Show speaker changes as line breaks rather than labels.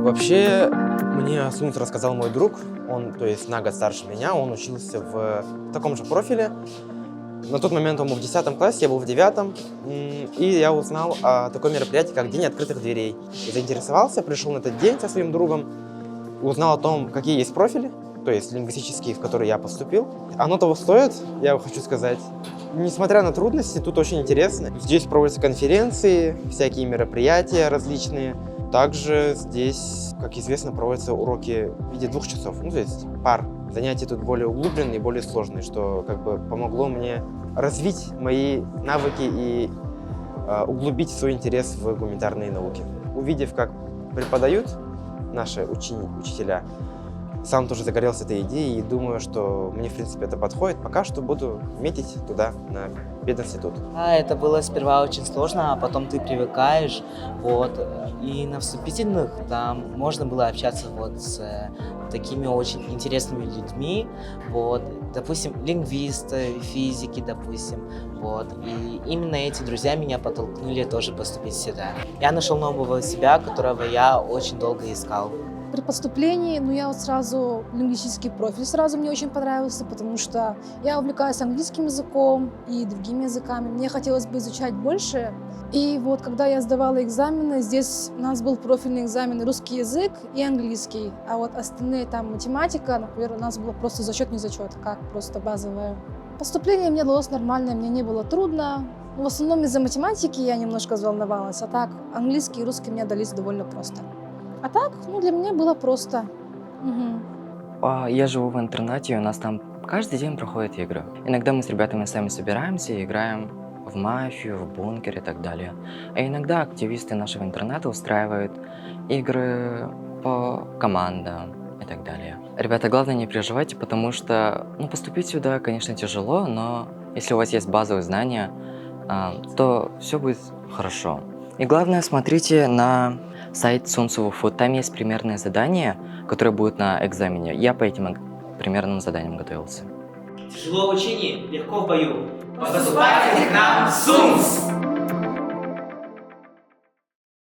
Вообще, мне о Сунс рассказал мой друг. Он, то есть, на год старше меня. Он учился в таком же профиле. На тот момент он был в 10 классе, я был в 9. И я узнал о таком мероприятии, как День открытых дверей. И заинтересовался, пришел на этот день со своим другом. Узнал о том, какие есть профили, то есть лингвистические, в которые я поступил. Оно того стоит, я хочу сказать. Несмотря на трудности, тут очень интересно. Здесь проводятся конференции, всякие мероприятия различные. Также здесь, как известно, проводятся уроки в виде 2 часов, ну то есть пар. Занятия тут более углубленные и более сложные, что как бы помогло мне развить мои навыки и углубить свой интерес в гуманитарные науки. Увидев, как преподают наши учителя, сам тоже загорелся этой идеей и думаю, что мне, в принципе, это подходит. Пока что буду метить туда, на пединститут.
Это было сперва очень сложно, а потом ты привыкаешь, вот. И на вступительных там можно было общаться вот с такими очень интересными людьми, вот. Допустим, лингвисты, физики, допустим, вот. И именно эти друзья меня подтолкнули тоже поступить сюда. Я нашел нового себя, которого я очень долго искал.
При поступлении, я вот сразу лингвистический профиль сразу мне очень понравился, потому что я увлекаюсь английским языком и другими языками. Мне хотелось бы изучать больше. И вот когда я сдавала экзамены, здесь у нас был профильный экзамен русский язык и английский. А вот остальные там математика, например, у нас было просто зачет, не зачет, как просто базовое. Поступление мне далось нормально, мне не было трудно. В основном из-за математики я немножко взволновалась, а так английский и русский мне дались довольно просто. А так, для меня было просто.
Я живу в интернате, и у нас там каждый день проходят игры. Иногда мы с ребятами сами собираемся и играем в мафию, в бункер и так далее. А иногда активисты нашего интернета устраивают игры по командам и так далее. Ребята, главное, не переживайте, потому что поступить сюда, конечно, тяжело, но если у вас есть базовые знания, то все будет хорошо. И главное, смотрите на сайт Сунсу-Вуфу. Там есть примерные задания, которые будут на экзамене. Я по этим примерным заданиям готовился.
Тяжело в учении, легко в бою. Поступайте к нам в СУНС!